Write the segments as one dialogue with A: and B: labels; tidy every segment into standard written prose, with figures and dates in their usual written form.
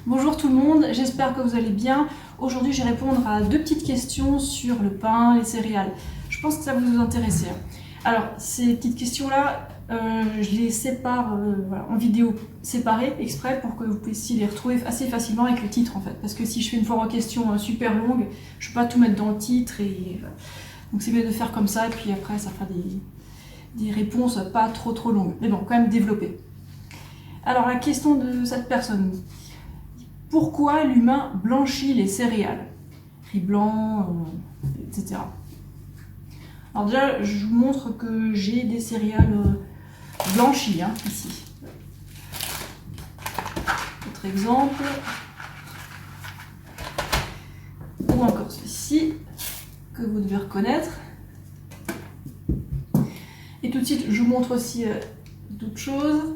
A: Bonjour tout le monde, j'espère que vous allez bien. Aujourd'hui, je vais répondre à deux petites questions sur le pain, les céréales. Je pense que ça va vous intéresser. Alors, ces petites questions-là, je les sépare voilà, en vidéo séparée, exprès, pour que vous puissiez les retrouver assez facilement avec le titre en fait. Parce que si je fais une foire en question super longue, je ne peux pas tout mettre dans le titre. Donc c'est mieux de faire comme ça, et puis après, ça fera des réponses pas trop longues. Mais bon, quand même développées. Alors, la question de cette personne. Pourquoi l'humain blanchit les céréales? Riz blanc, etc. Alors déjà, je vous montre que j'ai des céréales blanchies, ici. Autre exemple. Ou encore celui-ci, que vous devez reconnaître. Et tout de suite, je vous montre aussi d'autres choses.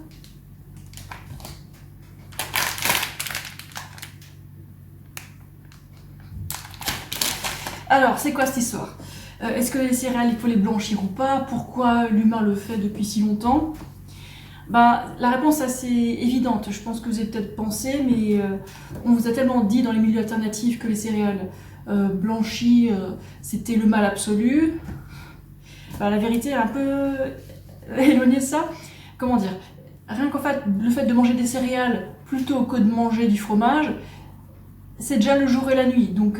A: Alors, c'est quoi cette histoire? Est-ce que les céréales, il faut les blanchir ou pas? Pourquoi l'humain le fait depuis si longtemps? La réponse est assez évidente. Je pense que vous avez peut-être pensé, mais on vous a tellement dit dans les milieux alternatifs que les céréales blanchies, c'était le mal absolu. La vérité est un peu éloignée de ça. Comment dire? Rien qu'en fait, le fait de manger des céréales plutôt que de manger du fromage, c'est déjà le jour et la nuit. Donc,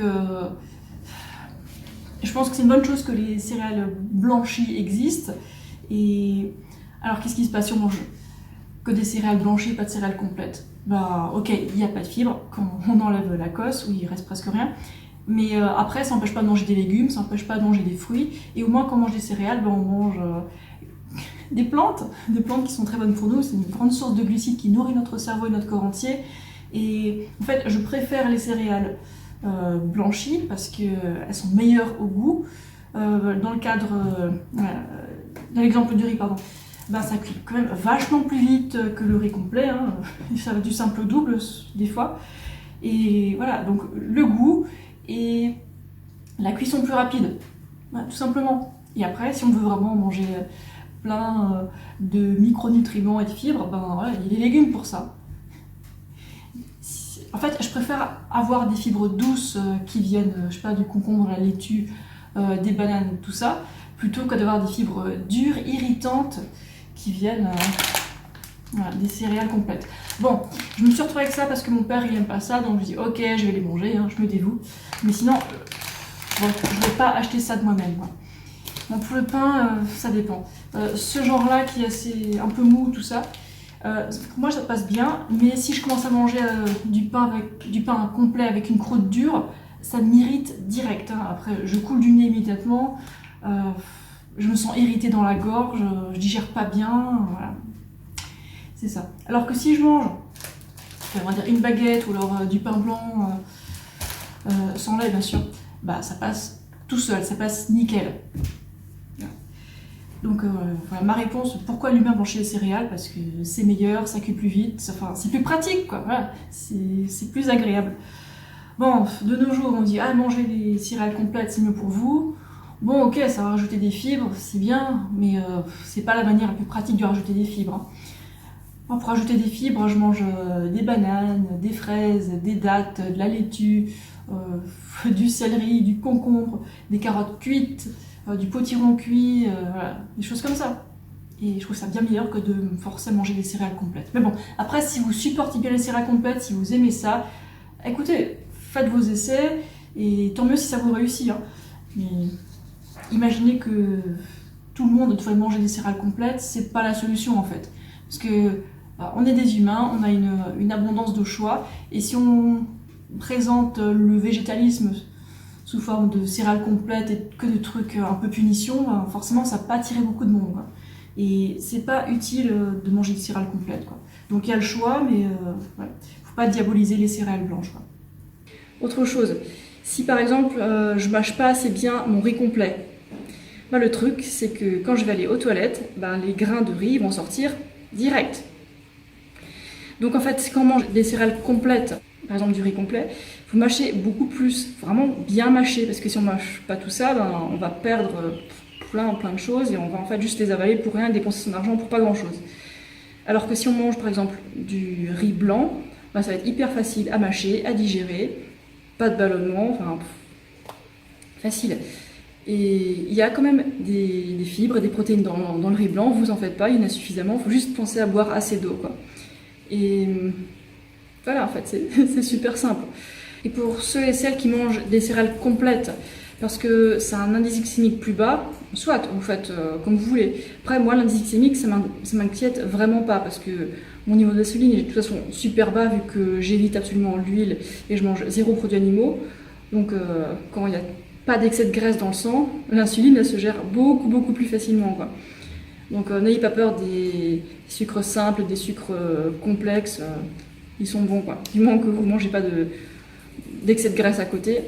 A: je pense que c'est une bonne chose que les céréales blanchies existent. Et alors, qu'est-ce qui se passe si on mange que des céréales blanchies, pas de céréales complètes? Ok, il n'y a pas de fibres quand on enlève la cosse, où il reste presque rien. Mais après, ça n'empêche pas de manger des légumes, ça n'empêche pas de manger des fruits. Et au moins, quand on mange des céréales, on mange des plantes qui sont très bonnes pour nous. C'est une grande source de glucides qui nourrit notre cerveau et notre corps entier. Et en fait, je préfère les céréales blanchies parce qu'elles sont meilleures au goût. Dans le cadre, dans l'exemple du riz, pardon, ça cuit quand même vachement plus vite que le riz complet. Ça va du simple au double des fois. Et voilà, donc le goût et la cuisson plus rapide, tout simplement. Et après, si on veut vraiment manger plein de micronutriments et de fibres, il y a des légumes pour ça. En fait, je préfère avoir des fibres douces qui viennent, je sais pas, du concombre, la laitue, des bananes, tout ça, plutôt que d'avoir des fibres dures, irritantes, qui viennent des céréales complètes. Bon, je me suis retrouvée avec ça parce que mon père il aime pas ça, donc je dis ok, je vais les manger, je me dévoue. Mais sinon, je vais pas acheter ça de moi-même. Bon, pour le pain, ça dépend. Ce genre-là qui est assez un peu mou, tout ça, pour moi ça passe bien, mais si je commence à manger du pain complet avec une croûte dure, ça m'irrite direct. Après, je coule du nez immédiatement, je me sens irritée dans la gorge, je digère pas bien, voilà. C'est ça. Alors que si je mange, on va dire une baguette ou alors du pain blanc sans lait bien sûr, ça passe tout seul, ça passe nickel. Donc voilà ma réponse, pourquoi l'humain blanchit les céréales? Parce que c'est meilleur, ça cuit plus vite, c'est plus pratique quoi, voilà, c'est plus agréable. Bon, de nos jours on dit manger des céréales complètes c'est mieux pour vous. Bon ok, ça va rajouter des fibres, c'est bien, mais c'est pas la manière la plus pratique de rajouter des fibres. Moi, pour rajouter des fibres, je mange des bananes, des fraises, des dattes, de la laitue, du céleri, du concombre, des carottes cuites, du potiron cuit, voilà, des choses comme ça. Et je trouve ça bien meilleur que de me forcer à manger des céréales complètes. Mais bon, après, si vous supportez bien les céréales complètes, si vous aimez ça, écoutez, faites vos essais, et tant mieux si ça vous réussit. Mais imaginez que tout le monde devrait manger des céréales complètes, c'est pas la solution en fait. Parce que on est des humains, on a une abondance de choix, et si on présente le végétalisme sous forme de céréales complètes et que de trucs un peu punition, forcément ça va pas attirer beaucoup de monde. Et c'est pas utile de manger des céréales complètes. Donc il y a le choix, mais faut pas diaboliser les céréales blanches. Autre chose, si par exemple je mâche pas assez bien mon riz complet, le truc c'est que quand je vais aller aux toilettes, les grains de riz vont sortir direct. Donc en fait, quand on mange des céréales complètes, par exemple du riz complet, il faut mâcher beaucoup plus, vraiment bien mâcher, parce que si on mâche pas tout ça, on va perdre plein de choses et on va en fait juste les avaler pour rien et dépenser son argent pour pas grand chose. Alors que si on mange par exemple du riz blanc, bah, ça va être hyper facile à mâcher, à digérer, pas de ballonnement, enfin facile. Et il y a quand même des fibres, des protéines dans le riz blanc, vous en faites pas, il y en a suffisamment, il faut juste penser à boire assez d'eau, quoi. Et voilà, en fait, c'est super simple. Et pour ceux et celles qui mangent des céréales complètes, parce que c'est un indice glycémique plus bas, soit vous faites comme vous voulez. Après, moi, l'indice glycémique, ça m'inquiète vraiment pas, parce que mon niveau d'insuline est de toute façon super bas, vu que j'évite absolument l'huile et je mange 0 produits animaux. Donc, quand il n'y a pas d'excès de graisse dans le sang, l'insuline, elle se gère beaucoup plus facilement, quoi. Donc, n'ayez pas peur des sucres simples, des sucres complexes, ils sont bons, quoi. Du moment que vous ne mangez pas d'excès de graisse à côté,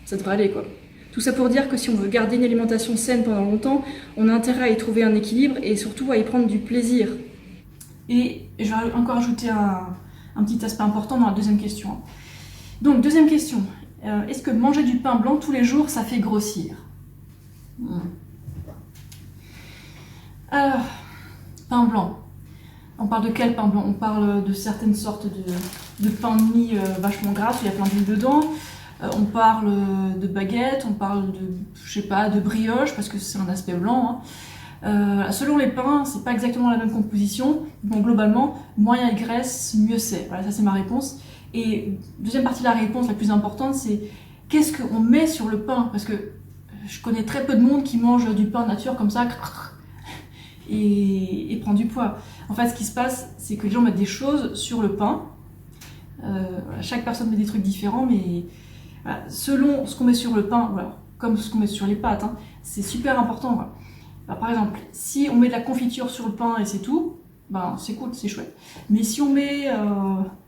A: ça devrait aller, quoi. Tout ça pour dire que si on veut garder une alimentation saine pendant longtemps, on a intérêt à y trouver un équilibre et surtout à y prendre du plaisir. Et je vais encore ajouter un petit aspect important dans la deuxième question. Donc, deuxième question. Est-ce que manger du pain blanc tous les jours, ça fait grossir? Alors, pain blanc. On parle de quel pain blanc? On parle de certaines sortes de pain de mie vachement gras, où il y a plein d'huile dedans. On parle de baguettes, on parle de brioche, parce que c'est un aspect blanc. Selon les pains, c'est pas exactement la même composition. Bon, globalement, moins il y a de graisse, mieux c'est. Voilà, ça c'est ma réponse. Et deuxième partie de la réponse, la plus importante, c'est qu'est-ce qu'on met sur le pain? Parce que je connais très peu de monde qui mange du pain nature comme ça et prend du poids. En fait, ce qui se passe, c'est que les gens mettent des choses sur le pain. Chaque personne met des trucs différents, mais voilà, selon ce qu'on met sur le pain, voilà, comme ce qu'on met sur les pâtes, hein, c'est super important. Voilà. Alors, par exemple, si on met de la confiture sur le pain et c'est tout, ben, c'est cool, c'est chouette. Mais si on met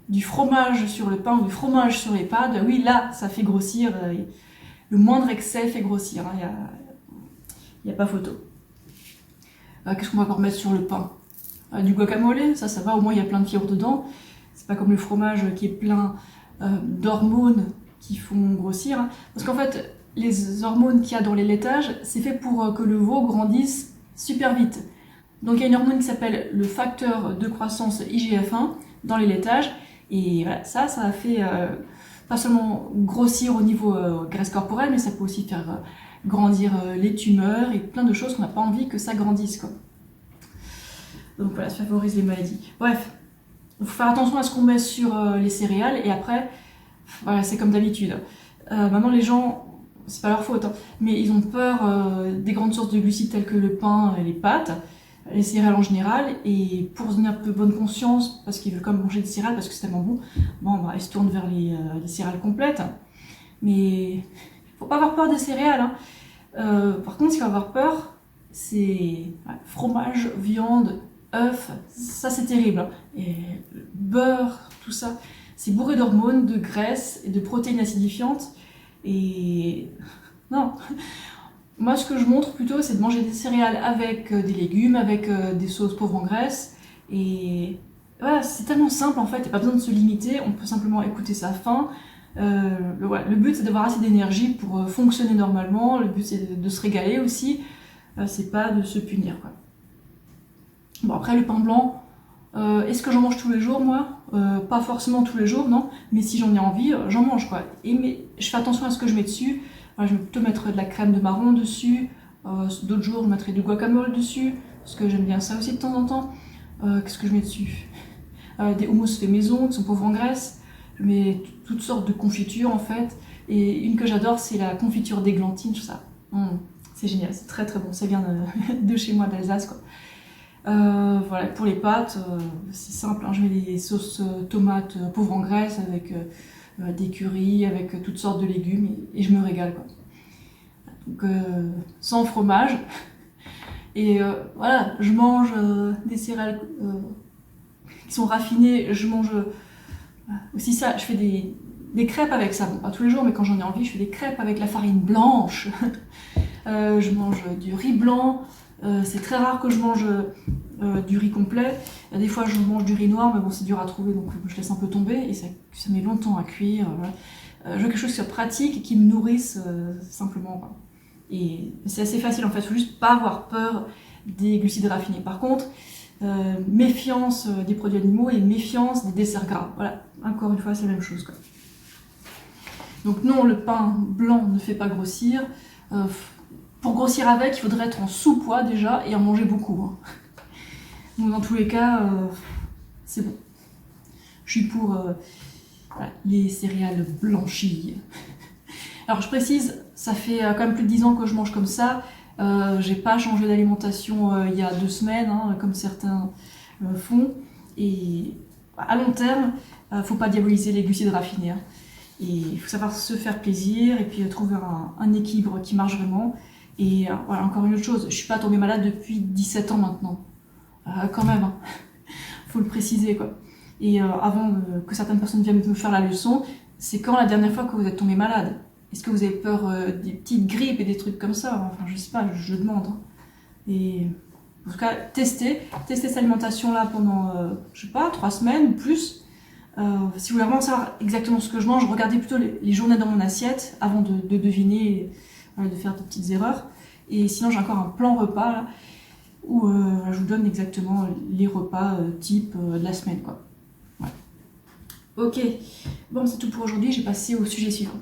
A: du fromage sur le pain ou du fromage sur les pâtes, oui, là, ça fait grossir. Le moindre excès fait grossir. Il n'y a pas photo. Qu'est-ce qu'on va encore mettre sur le pain? Du guacamole, ça va, au moins il y a plein de fibres dedans. C'est pas comme le fromage qui est plein d'hormones qui font grossir. Hein. Parce qu'en fait, les hormones qu'il y a dans les laitages, c'est fait pour que le veau grandisse super vite. Donc il y a une hormone qui s'appelle le facteur de croissance IGF-1 dans les laitages. Et voilà, ça a fait pas seulement grossir au niveau graisse corporelle, mais ça peut aussi faire grandir les tumeurs et plein de choses qu'on n'a pas envie que ça grandisse, quoi. Donc voilà, ça favorise les maladies. Bref, il faut faire attention à ce qu'on met sur les céréales et après, voilà, c'est comme d'habitude. Maintenant, les gens, c'est pas leur faute, hein, mais ils ont peur des grandes sources de glucides telles que le pain et les pâtes, les céréales en général, et pour se donner un peu bonne conscience, parce qu'ils veulent quand même manger des céréales parce que c'est tellement bon, bah, ils se tournent vers les céréales complètes. Mais faut pas avoir peur des céréales. Hein. Par contre, ce qu'il faut avoir peur, c'est fromage, viande, œufs, ça c'est terrible. Hein. Et beurre, tout ça, c'est bourré d'hormones, de graisse et de protéines acidifiantes. Et non. Moi, ce que je montre plutôt, c'est de manger des céréales avec des légumes, avec des sauces pauvres en graisse. Et voilà, c'est tellement simple en fait, il n'y a pas besoin de se limiter, on peut simplement écouter sa faim. Le but, c'est d'avoir assez d'énergie pour fonctionner normalement. Le but, c'est de se régaler aussi. C'est pas de se punir, quoi. Bon, après, le pain blanc, est-ce que j'en mange tous les jours, moi? Pas forcément tous les jours, non. Mais si j'en ai envie, j'en mange, quoi. Mais je fais attention à ce que je mets dessus. Je vais plutôt mettre de la crème de marron dessus. D'autres jours, je mettrai du guacamole dessus. Parce que j'aime bien ça aussi de temps en temps. Qu'est-ce que je mets dessus? Des houmous fait maison, qui sont pauvres en graisse. Je mets toutes sortes de confitures en fait. Et une que j'adore, c'est la confiture d'églantine, tout ça. C'est génial, c'est très très bon. Ça vient de chez moi, d'Alsace, quoi. Voilà, pour les pâtes, c'est simple. Hein, je mets des sauces tomates pauvres en graisse avec des currys, avec toutes sortes de légumes et je me régale, quoi. Donc, sans fromage. Et voilà, je mange des céréales qui sont raffinées. Je mange aussi ça, je fais des crêpes avec ça. Bon, pas tous les jours, mais quand j'en ai envie, je fais des crêpes avec la farine blanche. Je mange du riz blanc. C'est très rare que je mange du riz complet. Des fois, je mange du riz noir, mais bon, c'est dur à trouver, donc je laisse un peu tomber. Et ça met longtemps à cuire. Voilà. Je veux quelque chose qui soit pratique et qui me nourrisse simplement, quoi. Et c'est assez facile, en fait. Il faut juste pas avoir peur des glucides raffinés. Par contre, méfiance des produits animaux et méfiance des desserts gras. Voilà, encore une fois, c'est la même chose, quoi. Donc non, le pain blanc ne fait pas grossir. Pour grossir avec, il faudrait être en sous-poids déjà et en manger beaucoup, hein. Donc dans tous les cas, c'est bon. Je suis pour voilà, les céréales blanchies. Alors je précise, ça fait quand même plus de 10 ans que je mange comme ça. J'ai pas changé d'alimentation il y a 2 semaines, hein, comme certains font. Et à long terme, faut pas diaboliser les glucides raffinés, hein. Et il faut savoir se faire plaisir et puis trouver un équilibre qui marche vraiment. Et voilà, encore une autre chose, je suis pas tombée malade depuis 17 ans maintenant. Quand même, hein. Faut le préciser, quoi. Et avant que certaines personnes viennent me faire la leçon, c'est quand la dernière fois que vous êtes tombé malade? Est-ce que vous avez peur des petites grippes et des trucs comme ça? Enfin, je sais pas, je demande, hein. Et en tout cas, testez cette alimentation-là pendant, je sais pas, 3 semaines ou plus. Si vous voulez vraiment savoir exactement ce que je mange, regardez plutôt les journées dans mon assiette avant de deviner et de faire des petites erreurs. Et sinon, j'ai encore un plan repas là, où je vous donne exactement les repas type de la semaine, quoi. Ouais. Ok, bon, c'est tout pour aujourd'hui, j'ai passé au sujet suivant.